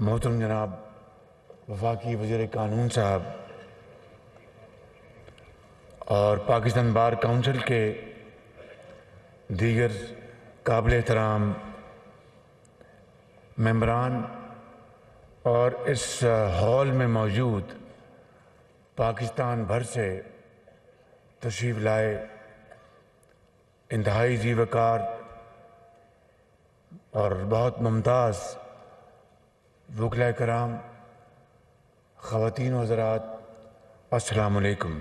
محترم جناب وفاقی وزیر قانون صاحب اور پاکستان بار کونسل کے دیگر قابل احترام ممبران اور اس ہال میں موجود پاکستان بھر سے تشریف لائے انتہائی ذی وقار اور بہت ممتاز وکلاء کرام، خواتین و حضرات، السلام علیکم۔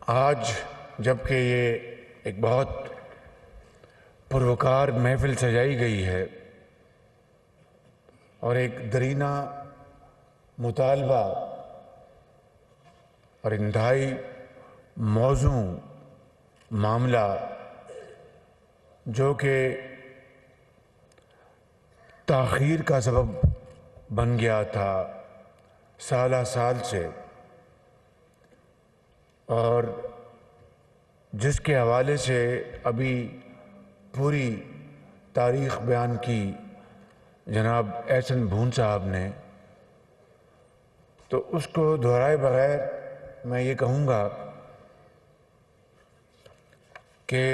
آج جبکہ یہ ایک بہت پروکار محفل سجائی گئی ہے اور ایک درینہ مطالبہ اور انتہائی موزوں معاملہ جو کہ تاخیر کا سبب بن گیا تھا سالہ سال سے، اور جس کے حوالے سے ابھی پوری تاریخ بیان کی جناب احسن بھون صاحب نے، تو اس کو دہرائے بغیر میں یہ کہوں گا کہ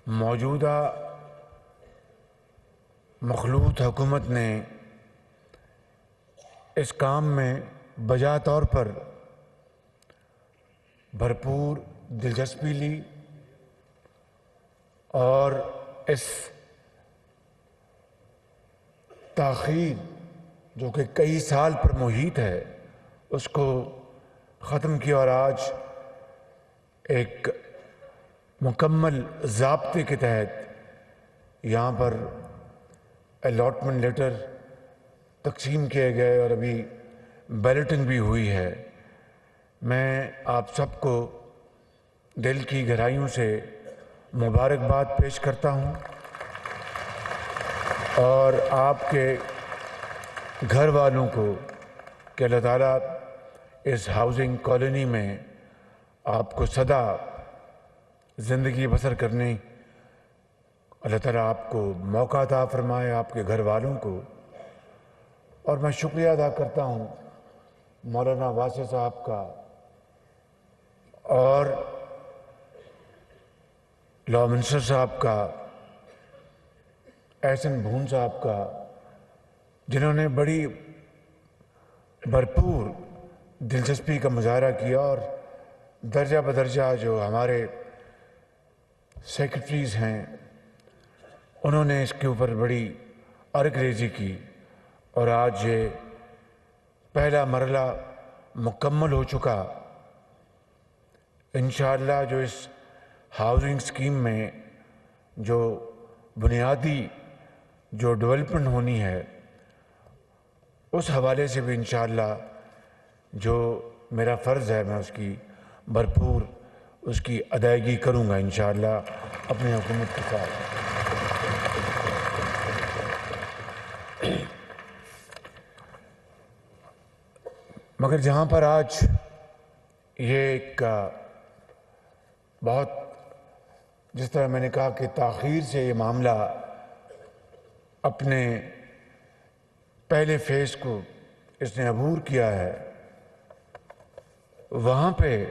موجودہ مخلوط حکومت نے اس کام میں بجا طور پر بھرپور دلچسپی لی اور اس تاخیر جو کہ کئی سال پر محیط ہے اس کو ختم کیا، اور آج ایک مکمل ضابطے کے تحت یہاں پر الاٹمنٹ لیٹر تقسیم کیے گئے اور ابھی بیلٹنگ بھی ہوئی ہے۔ میں آپ سب کو دل کی گہرائیوں سے مبارکباد پیش کرتا ہوں اور آپ کے گھر والوں کو کہ اللہ تعالیٰ اس ہاؤسنگ کالونی میں آپ کو سدا زندگی بسر کرنے اللہ تعالیٰ آپ کو موقع عطا فرمائے، آپ کے گھر والوں کو۔ اور میں شکریہ ادا کرتا ہوں مولانا واسع صاحب کا اور لاء منسٹر صاحب کا، احسن بھون صاحب کا، جنہوں نے بڑی بھرپور دلچسپی کا مظاہرہ کیا اور درجہ بدرجہ جو ہمارے سیکرٹریز ہیں انہوں نے اس کے اوپر بڑی عرق ریزی کی، اور آج یہ پہلا مرحلہ مکمل ہو چکا۔ انشاءاللہ جو اس ہاؤسنگ سکیم میں جو بنیادی جو ڈیولپمنٹ ہونی ہے اس حوالے سے بھی انشاءاللہ جو میرا فرض ہے میں اس کی بھرپور اس کی ادائیگی کروں گا انشاءاللہ اپنی حکومت کے ساتھ۔ مگر جہاں پر آج یہ ایک بہت، جس طرح میں نے کہا کہ تاخیر سے یہ معاملہ اپنے پہلے فیز کو اس نے عبور کیا ہے، وہاں پہ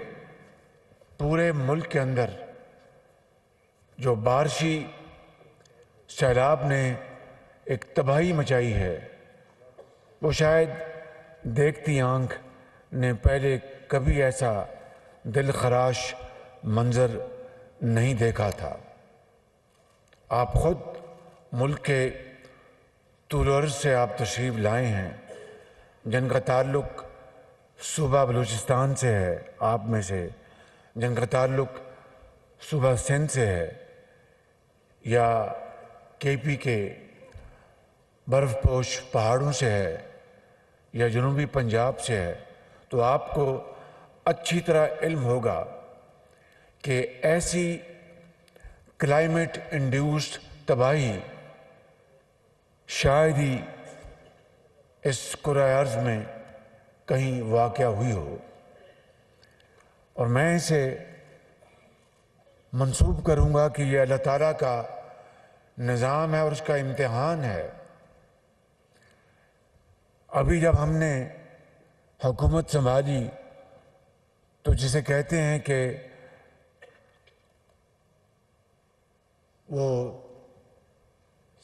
پورے ملک کے اندر جو بارشی سیلاب نے ایک تباہی مچائی ہے وہ شاید دیکھتی آنکھ نے پہلے کبھی ایسا دل خراش منظر نہیں دیکھا تھا۔ آپ خود ملک کے طول و عرض سے آپ تشریف لائے ہیں، جن کا تعلق صوبہ بلوچستان سے ہے، آپ میں سے جن کا تعلق صوبہ سندھ سے ہے یا کے پی کے برف پوش پہاڑوں سے ہے یا جنوبی پنجاب سے ہے، تو آپ کو اچھی طرح علم ہوگا کہ ایسی کلائمیٹ انڈیوسڈ تباہی شاید ہی اس کرۂ ارض میں کہیں واقع ہوئی ہو، اور میں اسے منسوب کروں گا کہ یہ اللہ تعالیٰ کا نظام ہے اور اس کا امتحان ہے۔ ابھی جب ہم نے حکومت سنبھالی تو جسے کہتے ہیں کہ وہ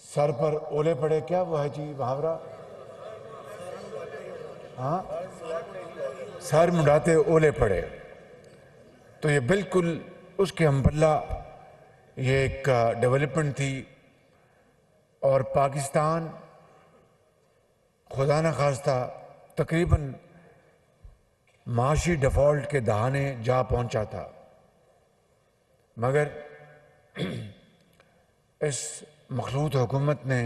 سر پر اولے پڑے، کیا وہ ہے جی محاورہ؟ ہاں، سر منڈاتے اولے پڑے، تو یہ بالکل اس کے ہم پلہ یہ ایک ڈیولپمنٹ تھی، اور پاکستان خدا نخواستہ تقریباً معاشی ڈیفالٹ کے دہانے جا پہنچا تھا، مگر اس مخلوط حکومت نے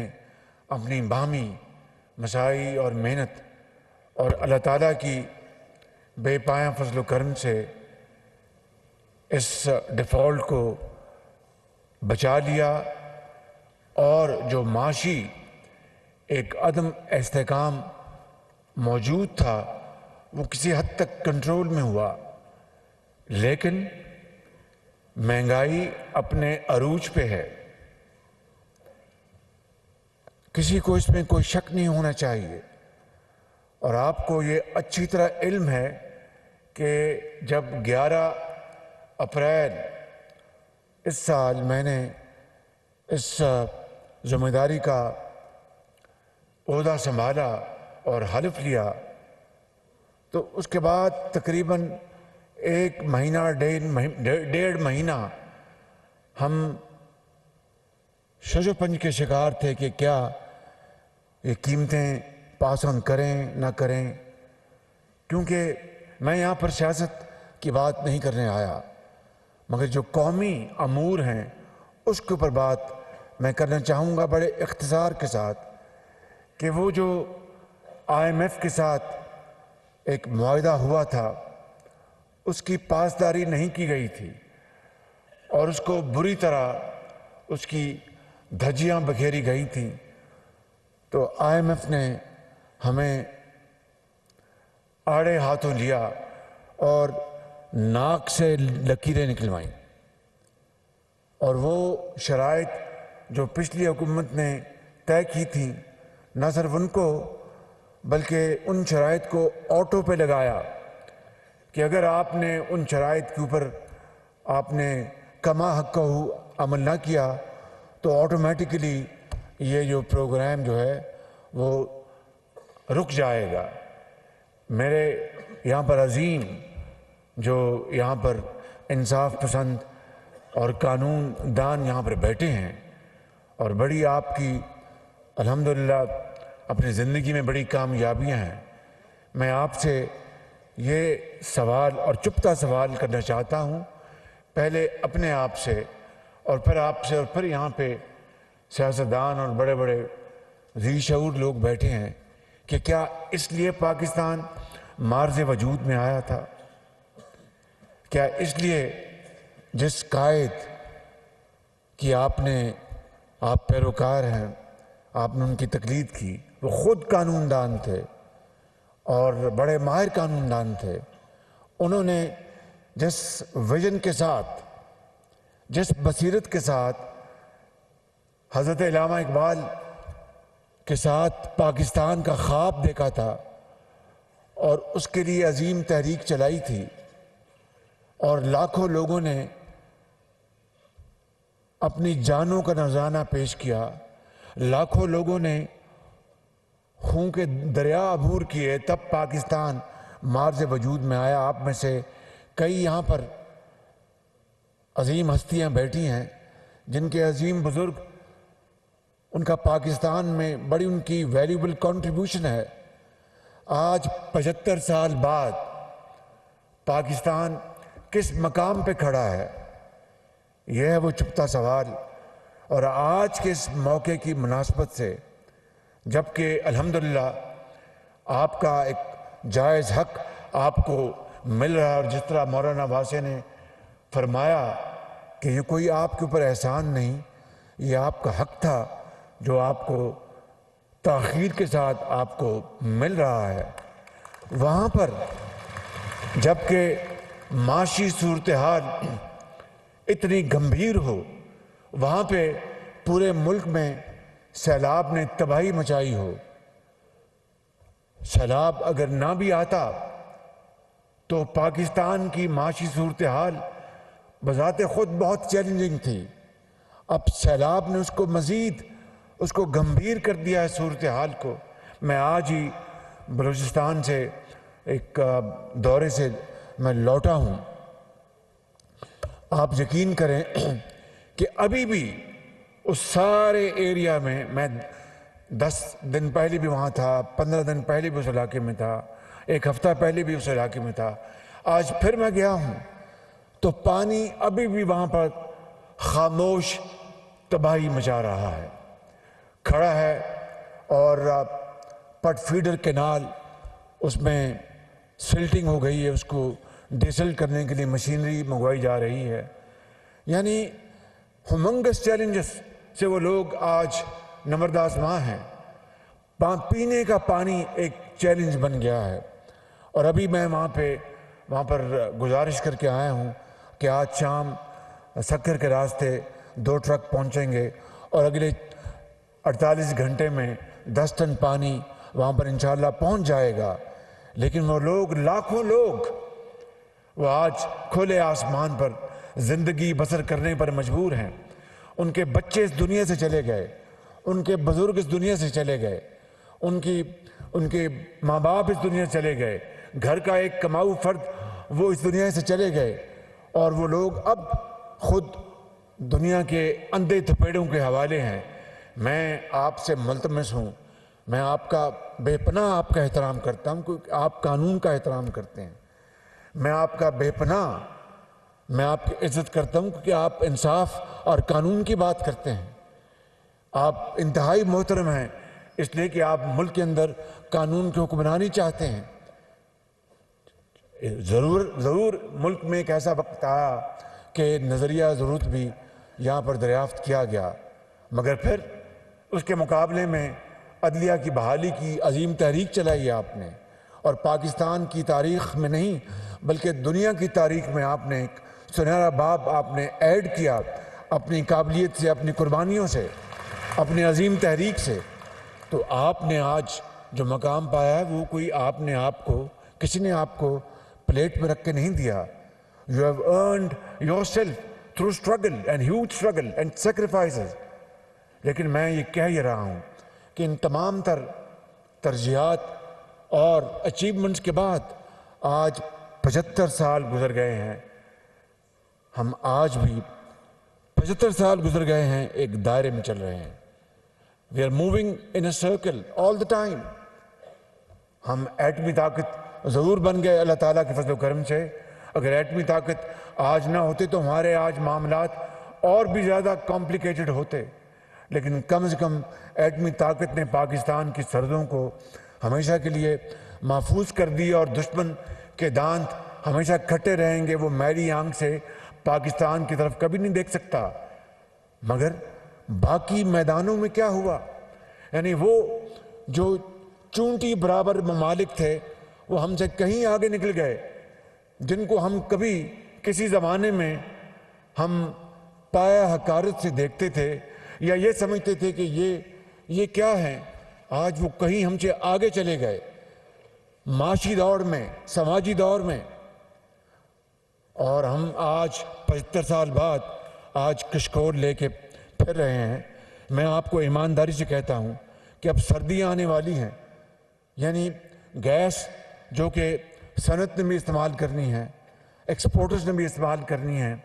اپنی باہمی مساعی اور محنت اور اللہ تعالیٰ کی بے پایاں فضل و کرم سے اس ڈیفالٹ کو بچا لیا، اور جو معاشی ایک عدم استحکام موجود تھا وہ کسی حد تک کنٹرول میں ہوا، لیکن مہنگائی اپنے عروج پہ ہے۔ کسی کو اس میں کوئی شک نہیں ہونا چاہیے، اور آپ کو یہ اچھی طرح علم ہے کہ جب 11 اپریل اس سال میں نے اس ذمہ داری کا عہدہ سنبھالا اور حلف لیا، تو اس کے بعد تقریباً 1 مہینہ 1.5 مہینہ ہم شش و پنج کے شکار تھے کہ کیا یہ قیمتیں پاس آن کریں نہ کریں، کیونکہ میں یہاں پر سیاست کی بات نہیں کرنے آیا، مگر جو قومی امور ہیں اس کے اوپر بات میں کرنا چاہوں گا بڑے اختصار کے ساتھ، کہ وہ جو IMF کے ساتھ ایک معاہدہ ہوا تھا اس کی پاسداری نہیں کی گئی تھی، اور اس کو بری طرح اس کی دھجیاں بکھیری گئی تھیں، تو IMF نے ہمیں آڑے ہاتھوں لیا اور ناک سے لکیریں نکلوائیں، اور وہ شرائط جو پچھلی حکومت نے طے کی تھیں نہ صرف ان کو بلکہ ان شرائط کو آٹو پہ لگایا کہ اگر آپ نے ان شرائط کے اوپر آپ نے کما حقہ عمل نہ کیا تو آٹومیٹیکلی یہ جو پروگرام جو ہے وہ رک جائے گا۔ میرے یہاں پر عظیم جو یہاں پر انصاف پسند اور قانون دان یہاں پر بیٹھے ہیں، اور بڑی آپ کی الحمدللہ اپنی زندگی میں بڑی کامیابیاں ہیں، میں آپ سے یہ سوال اور چپتا سوال کرنا چاہتا ہوں، پہلے اپنے آپ سے اور پھر آپ سے، اور پھر یہاں پہ سیاستدان اور بڑے بڑے ذی شعور لوگ بیٹھے ہیں، کہ کیا اس لیے پاکستان مارز وجود میں آیا تھا؟ کیا اس لیے جس قائد کی آپ پیروکار ہیں، آپ نے ان کی تقلید کی، وہ خود قانون دان تھے اور بڑے ماہر قانون دان تھے، انہوں نے جس ویژن کے ساتھ، جس بصیرت کے ساتھ حضرت علامہ اقبال کے ساتھ پاکستان کا خواب دیکھا تھا اور اس کے لیے عظیم تحریک چلائی تھی، اور لاکھوں لوگوں نے اپنی جانوں کا نذرانہ پیش کیا، لاکھوں لوگوں نے خون کے دریا عبور کیے، تب پاکستان مارز وجود میں آیا۔ آپ میں سے کئی یہاں پر عظیم ہستیاں بیٹھی ہیں جن کے عظیم بزرگ، ان کا پاکستان میں بڑی ان کی ویلیوبل کنٹریبیوشن ہے۔ آج 75 سال بعد پاکستان کس مقام پہ کھڑا ہے، یہ ہے وہ چپتا سوال۔ اور آج کے اس موقع کی مناسبت سے، جبکہ الحمدللہ آپ کا ایک جائز حق آپ کو مل رہا ہے، اور جس طرح مولانا واسع نے فرمایا کہ یہ کوئی آپ کے اوپر احسان نہیں، یہ آپ کا حق تھا جو آپ کو تاخیر کے ساتھ آپ کو مل رہا ہے، وہاں پر جبکہ معاشی صورتحال اتنی گمبھیر ہو، وہاں پہ پورے ملک میں سیلاب نے تباہی مچائی ہو. سیلاب اگر نہ بھی آتا تو پاکستان کی معاشی صورتحال بذات خود بہت چیلنجنگ تھی. اب سیلاب نے اس کو گمبھیر کر دیا ہے صورتحال کو. میں آج ہی بلوچستان سے ایک دورے سے میں لوٹا ہوں. آپ یقین کریں کہ ابھی بھی اس سارے ایریا میں 10 دن پہلے بھی وہاں تھا, 15 دن پہلے بھی اس علاقے میں تھا, 1 ہفتہ پہلے بھی اس علاقے میں تھا, آج پھر میں گیا ہوں تو پانی ابھی بھی وہاں پر خاموش تباہی مچا رہا ہے, کھڑا ہے. اور پٹ فیڈر کینال اس میں سلٹنگ ہو گئی ہے, اس کو ڈیسلٹ کرنے کے لیے مشینری منگوائی جا رہی ہے. یعنی ہیومنگس چیلنجز سے وہ لوگ آج نمردآسماں ہیں. پینے کا پانی ایک چیلنج بن گیا ہے. اور ابھی میں وہاں پر گزارش کر کے آیا ہوں کہ آج شام سکر کے راستے 2 ٹرک پہنچیں گے اور اگلے 48 گھنٹے میں 10 ٹن پانی وہاں پر انشاءاللہ پہنچ جائے گا. لیکن وہ لوگ, لاکھوں لوگ, وہ آج کھلے آسمان پر زندگی بسر کرنے پر مجبور ہیں. ان کے بچے اس دنیا سے چلے گئے, ان کے بزرگ اس دنیا سے چلے گئے, ان کے ماں باپ اس دنیا سے چلے گئے, گھر کا ایک کماؤ فرد وہ اس دنیا سے چلے گئے. اور وہ لوگ اب خود دنیا کے اندھے تھپیڑوں کے حوالے ہیں. میں آپ سے ملتمس ہوں, میں آپ کا بے پناہ آپ کا احترام کرتا ہوں کیونکہ آپ قانون کا احترام کرتے ہیں. میں آپ کا بے پناہ, میں آپ کی عزت کرتا ہوں کیونکہ آپ انصاف اور قانون کی بات کرتے ہیں. آپ انتہائی محترم ہیں اس لیے کہ آپ ملک کے اندر قانون کی حکمرانی چاہتے ہیں. ضرور ملک میں ایک ایسا وقت آیا کہ نظریہ ضرورت بھی یہاں پر دریافت کیا گیا, مگر پھر اس کے مقابلے میں عدلیہ کی بحالی کی عظیم تحریک چلائی آپ نے. اور پاکستان کی تاریخ میں نہیں بلکہ دنیا کی تاریخ میں آپ نے ایک سنہرا باب آپ نے ایڈ کیا اپنی قابلیت سے, اپنی قربانیوں سے, اپنی عظیم تحریک سے. تو آپ نے آج جو مقام پایا ہے وہ کوئی کسی نے آپ کو پلیٹ میں رکھ کے نہیں دیا. You have earned yourself through struggle and huge struggle and sacrifices. لیکن میں یہ کہہ ہی رہا ہوں کہ ان تمام ترجیحات اور اچیومنٹس کے بعد آج 75 سال گزر گئے ہیں. ہم آج بھی 75 سال گزر گئے ہیں, ایک دائرے میں چل رہے ہیں. We are moving in a circle all the time. ہم ایٹمی طاقت ضرور بن گئے اللہ تعالیٰ کے فضل و کرم سے. اگر ایٹمی طاقت آج نہ ہوتے تو ہمارے آج معاملات اور بھی زیادہ کمپلیکیٹڈ ہوتے. لیکن کم از کم ایٹمی طاقت نے پاکستان کی سرحدوں کو ہمیشہ کے لیے محفوظ کر دی اور دشمن کے دانت ہمیشہ کھٹے رہیں گے. وہ میلی آنکھ سے پاکستان کی طرف کبھی نہیں دیکھ سکتا. مگر باقی میدانوں میں کیا ہوا؟ یعنی وہ جو چونٹی برابر ممالک تھے وہ ہم سے کہیں آگے نکل گئے, جن کو ہم کبھی کسی زمانے میں ہم پایا حقارت سے دیکھتے تھے یا یہ سمجھتے تھے کہ یہ کیا ہے, آج وہ کہیں ہم سے آگے چلے گئے معاشی دور میں, سماجی دور میں. اور ہم آج 75 سال بعد آج کشکول لے کے پھر رہے ہیں. میں آپ کو ایمانداری سے کہتا ہوں کہ اب سردیاں آنے والی ہیں. یعنی گیس جو کہ صنعت نے بھی استعمال کرنی ہے, ایکسپورٹرز نے بھی استعمال کرنی ہے,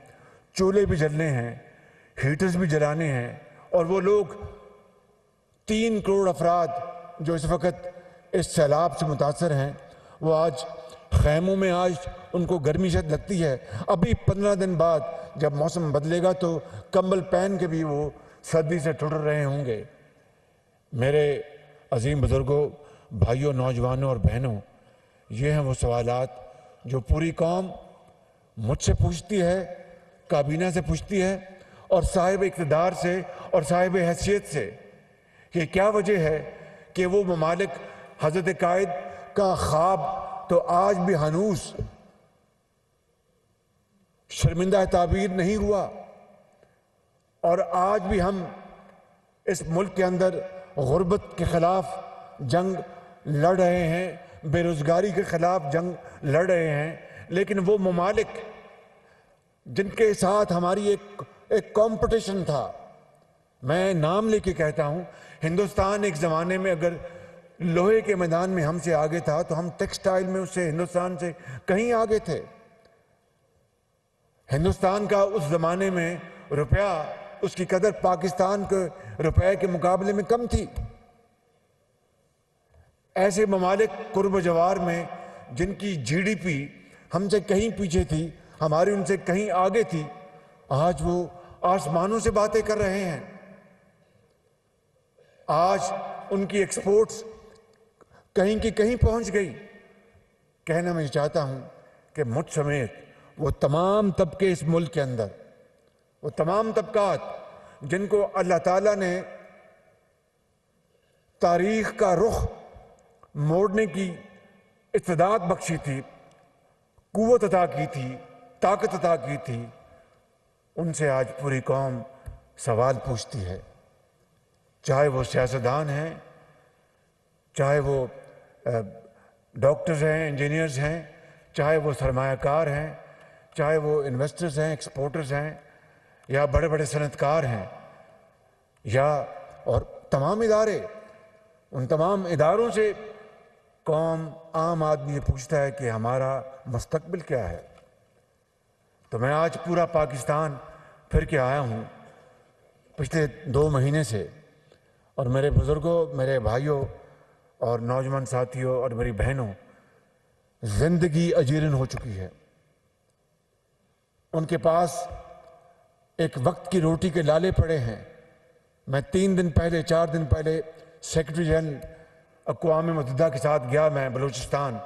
چولہے بھی جلنے ہیں, ہیٹرز بھی جلانے ہیں. اور وہ لوگ 3 کروڑ افراد جو اس وقت اس سیلاب سے متاثر ہیں وہ آج خیموں میں آج ان کو گرمی شد لگتی ہے. ابھی 15 دن بعد جب موسم بدلے گا تو کمبل پہن کے بھی وہ سردی سے ٹھٹر رہے ہوں گے. میرے عظیم بزرگوں, بھائیوں, نوجوانوں اور بہنوں, یہ ہیں وہ سوالات جو پوری قوم مجھ سے پوچھتی ہے, کابینہ سے پوچھتی ہے اور صاحب اقتدار سے اور صاحب حیثیت سے, کہ کیا وجہ ہے کہ وہ ممالک حضرت قائد کا خواب تو آج بھی ہنوز شرمندہ تعبیر نہیں ہوا, اور آج بھی ہم اس ملک کے اندر غربت کے خلاف جنگ لڑ رہے ہیں، بے روزگاری کے خلاف جنگ لڑ رہے ہیں، لیکن وہ ممالک جن کے ساتھ ہماری ایک کمپٹیشن تھا، میں نام لے کے کہتا ہوں، ہندوستان ایک زمانے میں اگر لوہے کے میدان میں ہم سے آگے تھا تو ہم ٹیکسٹائل میں اس سے ہندوستان سے کہیں آگے تھے۔ ہندوستان کا اس زمانے میں روپیہ، اس کی قدر پاکستان کے روپے کے مقابلے میں کم تھی۔ ایسے ممالک قرب و جوار میں جن کی جی ڈی پی ہم سے کہیں پیچھے تھی، ہماری ان سے کہیں آگے تھی، آج وہ آسمانوں سے باتیں کر رہے ہیں۔ آج ان کی ایکسپورٹس کہیں کی کہیں پہنچ گئی۔ کہنا میں چاہتا ہوں کہ مجھ سمیت وہ تمام طبقے اس ملک کے اندر، وہ تمام طبقات جن کو اللہ تعالیٰ نے تاریخ کا رخ موڑنے کی استعداد بخشی تھی، قوت عطا کی تھی، طاقت عطا کی تھی، ان سے آج پوری قوم سوال پوچھتی ہے، چاہے وہ سیاستدان ہیں، چاہے وہ ڈاکٹرز ہیں، انجینئرز ہیں، چاہے وہ سرمایہ کار ہیں، چاہے وہ انویسٹرز ہیں، ایکسپورٹرز ہیں، یا بڑے بڑے صنعت کار ہیں، یا اور تمام ادارے، ان تمام اداروں سے قوم، عام آدمی یہ پوچھتا ہے کہ ہمارا مستقبل کیا ہے۔ تو میں آج پورا پاکستان پھر کے آیا ہوں پچھلے 2 مہینے سے، اور میرے بزرگوں، میرے بھائیوں اور نوجوان ساتھیوں اور میری بہنوں، زندگی اجیرن ہو چکی ہے۔ ان کے پاس ایک وقت کی روٹی کے لالے پڑے ہیں۔ میں 3 دن پہلے، 4 دن پہلے سیکرٹری جنرل اقوام متحدہ کے ساتھ گیا، میں بلوچستان،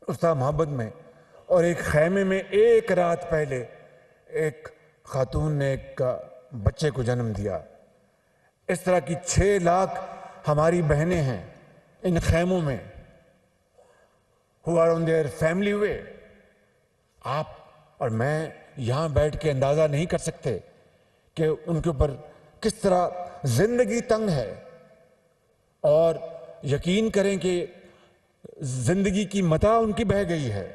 استاد محبت میں، اور ایک خیمے میں ایک رات پہلے ایک خاتون نے ایک بچے کو جنم دیا۔ اس طرح کی 6 لاکھ ہماری بہنیں ہیں ان خیموں میں، who are on their family way۔ آپ اور میں یہاں بیٹھ کے اندازہ نہیں کر سکتے کہ ان کے اوپر کس طرح زندگی تنگ ہے، اور یقین کریں کہ زندگی کی متاع ان کی بہہ گئی ہے۔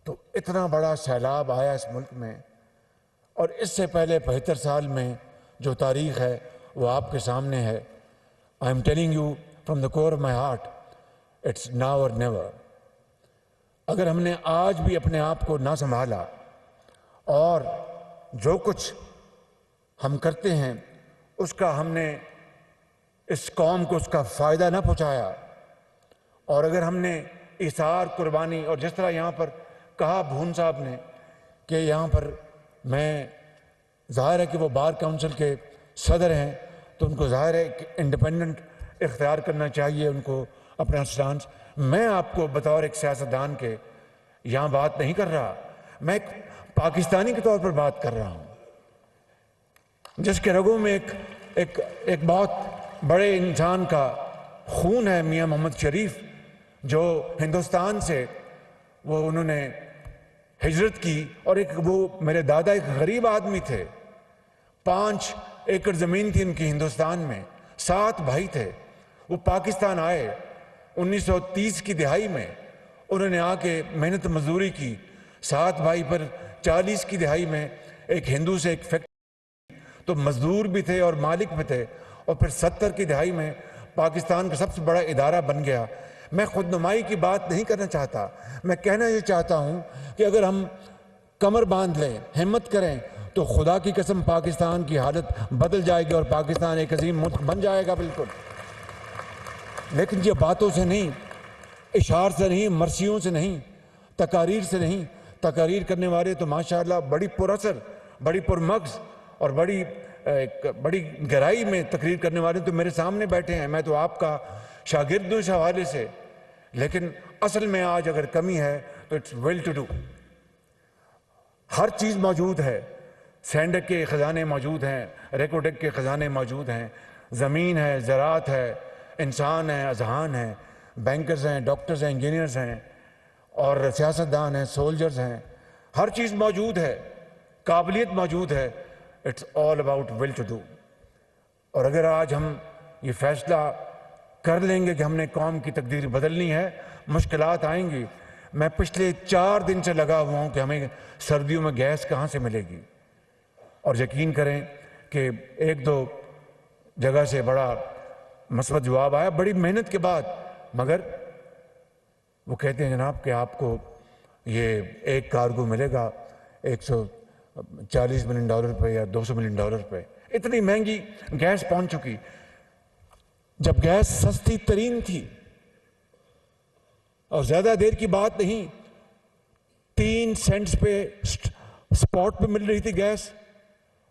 تو اتنا بڑا سیلاب آیا اس ملک میں، اور اس سے پہلے 75 سال میں جو تاریخ ہے وہ آپ کے سامنے ہے۔ I am telling you from the core of my heart, it's now or never۔ اگر ہم نے آج بھی اپنے آپ کو نہ سنبھالا، اور جو کچھ ہم کرتے ہیں اس کا ہم نے اس قوم کو اس کا فائدہ نہ پہنچایا، اور اگر ہم نے ایثار، قربانی، اور جس طرح یہاں پر کہا بھون صاحب نے کہ یہاں پر میں، ظاہر ہے کہ وہ بار کونسل کے صدر ہیں تو ان کو ظاہر ہے کہ انڈیپینڈنٹ اختیار کرنا چاہیے ان کو اپنا سٹانس۔ میں آپ کو بطور ایک سیاستدان کے یہاں بات نہیں کر رہا، میں ایک پاکستانی کے طور پر بات کر رہا ہوں، جس کے رگوں میں ایک بہت بڑے انسان کا خون ہے، میاں محمد شریف، جو ہندوستان سے انہوں نے ہجرت کی، اور وہ میرے دادا ایک غریب آدمی تھے، 5 ایکڑ زمین تھی ان کی ہندوستان میں، 7 بھائی تھے، وہ پاکستان آئے 1930 کی دہائی میں، انہوں نے آ کے محنت مزدوری کی، 7 بھائی پر 40 کی دہائی میں ایک ہندو سے ایک فیکٹری، تو مزدور بھی تھے اور مالک بھی تھے، اور پھر 70 کی دہائی میں پاکستان کا سب سے بڑا ادارہ بن گیا۔ میں خود نمائی کی بات نہیں کرنا چاہتا، میں کہنا یہ چاہتا ہوں کہ اگر ہم کمر باندھ لیں، ہمت کریں، تو خدا کی قسم پاکستان کی حالت بدل جائے گی اور پاکستان ایک عظیم ملک بن جائے گا بالکل۔ لیکن یہ باتوں سے نہیں، اشعار سے نہیں، مرثیوں سے نہیں، تقاریر سے نہیں۔ تقاریر کرنے والے تو ماشاءاللہ بڑی پر اثر، بڑی پر مغز اور بڑی گہرائی میں تقریر کرنے والے تو میرے سامنے بیٹھے ہیں، میں تو آپ کا شاگرد ہوں اس حوالے سے، لیکن اصل میں آج اگر کمی ہے تو اٹس ویل ٹو ڈو۔ ہر چیز موجود ہے، سینڈک کے خزانے موجود ہیں، ریکوٹیک کے خزانے موجود ہیں، زمین ہے، زراعت ہے، انسان ہے، اذہان ہے، بینکرز ہیں، ڈاکٹرز ہیں، انجینئرز ہیں، اور سیاستدان ہیں، سولجرز ہیں، ہر چیز موجود ہے، قابلیت موجود ہے۔ It's all about will to do. اور اگر آج ہم یہ فیصلہ کر لیں گے کہ ہم نے قوم کی تقدیر بدلنی ہے، مشکلات آئیں گی۔ میں پچھلے 4 دن سے لگا ہوا ہوں کہ ہمیں سردیوں میں گیس کہاں سے ملے گی، اور یقین کریں کہ 1-2 جگہ سے بڑا مثبت جواب آیا بڑی محنت کے بعد، مگر وہ کہتے ہیں جناب کہ آپ کو یہ ایک کارگو ملے گا $140 ملین پہ یا $200 ملین پہ۔ اتنی مہنگی گیس پہنچ چکی، جب گیس سستی ترین تھی، اور زیادہ دیر کی بات نہیں، 3 سینٹس پہ سپاٹ پہ مل رہی تھی گیس،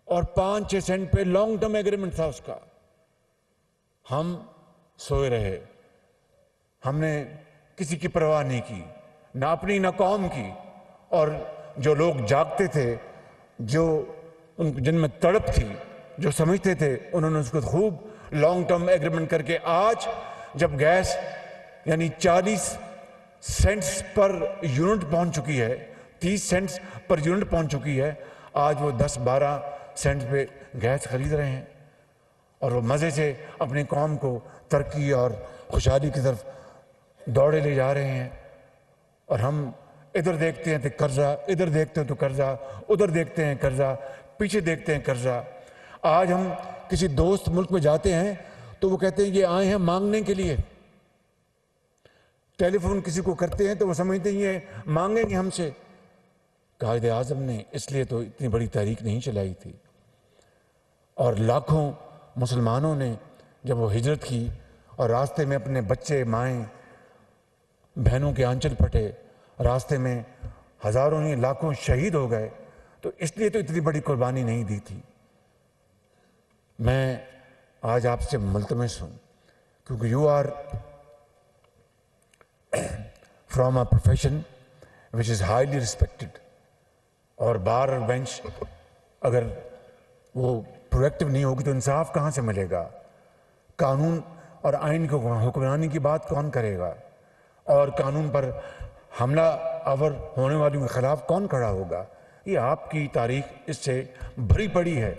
اور 5-6 سینٹ پہ لانگ ٹرم ایگریمنٹ تھا اس کا۔ ہم سوئے رہے، ہم نے کسی کی پرواہ نہیں کی، نہ اپنی نہ قوم کی، اور جو لوگ جاگتے تھے، جن میں تڑپ تھی، جو سمجھتے تھے، انہوں نے اس کو خوب لانگ ٹرم ایگریمنٹ کر کے آج جب گیس یعنی 40 سینٹس پر یونٹ پہنچ چکی ہے، 30 سینٹس پر یونٹ پہنچ چکی ہے، آج وہ 10-12 سینٹس پہ گیس خرید رہے ہیں، اور وہ مزے سے اپنی قوم کو ترقی اور خوشحالی کی طرف دوڑے لے جا رہے ہیں۔ اور ہم ادھر دیکھتے ہیں تو قرضہ، ادھر دیکھتے ہیں تو قرضہ، ادھر دیکھتے ہیں قرضہ، پیچھے دیکھتے ہیں قرضہ۔ آج ہم کسی دوست ملک میں جاتے ہیں تو وہ کہتے ہیں یہ آئے ہیں مانگنے کے لیے، ٹیلی فون کسی کو کرتے ہیں تو وہ سمجھتے ہیں یہ مانگیں گے ہم سے۔ قائد اعظم نے اس لیے تو اتنی بڑی تحریک نہیں چلائی تھی، اور لاکھوں مسلمانوں نے جب وہ ہجرت کی اور راستے میں اپنے بچے، مائیں، بہنوں کے آنچل پھٹے، راستے میں ہزاروں ہی لاکھوں شہید ہو گئے، تو اس لیے تو اتنی بڑی قربانی نہیں دی تھی۔ میں آج آپ سے ملتمس ہوں کیونکہ you are from a profession which is highly respected, اور بار اور بینچ اگر وہ پرویکٹیو نہیں ہوگی تو انصاف کہاں سے ملے گا؟ قانون اور آئین کو حکمرانی کی بات کون کرے گا؟ اور قانون پر حملہ آور ہونے والوں کے خلاف کون کھڑا ہوگا؟ یہ آپ کی تاریخ اس سے بھری پڑی ہے،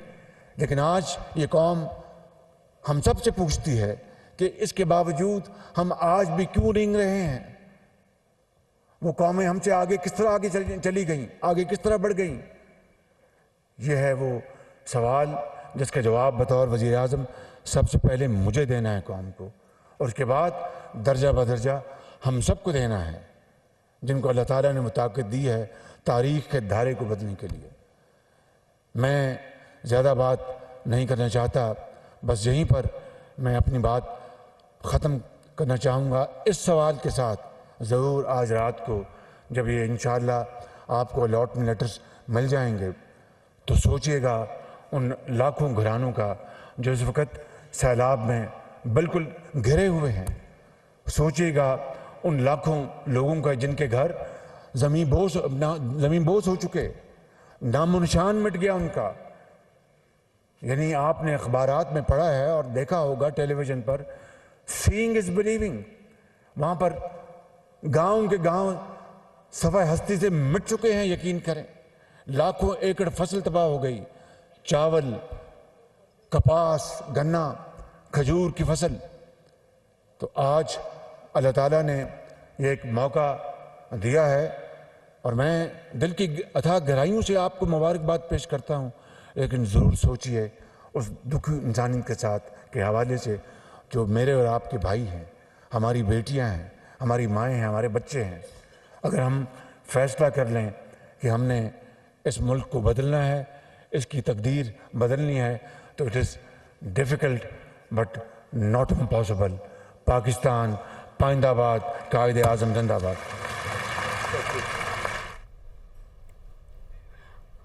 لیکن آج یہ قوم ہم سب سے پوچھتی ہے کہ اس کے باوجود ہم آج بھی کیوں رینگ رہے ہیں؟ وہ قومیں ہم سے آگے کس طرح آگے چلی گئیں، آگے کس طرح بڑھ گئیں؟ یہ ہے وہ سوال جس کا جواب بطور وزیر اعظم سب سے پہلے مجھے دینا ہے قوم کو، اور اس کے بعد درجہ بدرجہ ہم سب کو دینا ہے جن کو اللہ تعالیٰ نے وہ طاقت دی ہے تاریخ کے دھارے کو بدلنے کے لیے۔ میں زیادہ بات نہیں کرنا چاہتا، بس یہیں پر میں اپنی بات ختم کرنا چاہوں گا اس سوال کے ساتھ۔ ضرور آج رات کو جب یہ انشاءاللہ آپ کو الاٹمنٹ لیٹرز مل جائیں گے تو سوچئے گا ان لاکھوں گھرانوں کا جو اس وقت سیلاب میں بالکل گھرے ہوئے ہیں، سوچئے گا ان لاکھوں لوگوں کا جن کے گھر زمین بوس ہو چکے، نام و نشان مٹ گیا ان کا۔ یعنی آپ نے اخبارات میں پڑھا ہے اور دیکھا ہوگا ٹیلی vision per, saying is believing, وہاں پر گاؤں کے گاؤں صفحہ ہستی سے مٹ چکے ہیں، یقین کریں۔ لاکھوں ایکڑ فصل تباہ ہو گئی، چاول، کپاس، گنا، کھجور کی فصل۔ تو آج اللہ تعالیٰ نے یہ ایک موقع دیا ہے، اور میں دل کی اتھاہ گہرائیوں سے آپ کو مبارکباد پیش کرتا ہوں، لیکن ضرور سوچئے اس دکھی انسانی کے ساتھ کے حوالے سے جو میرے اور آپ کے بھائی ہیں، ہماری بیٹیاں ہیں، ہماری مائیں ہیں، ہمارے بچے ہیں۔ اگر ہم فیصلہ کر لیں کہ ہم نے اس ملک کو بدلنا ہے، اس کی تقدیر بدلنی ہے، تو it is difficult but not impossible. Pakistan پائندہ باد، قائد اعظم زندہ باد۔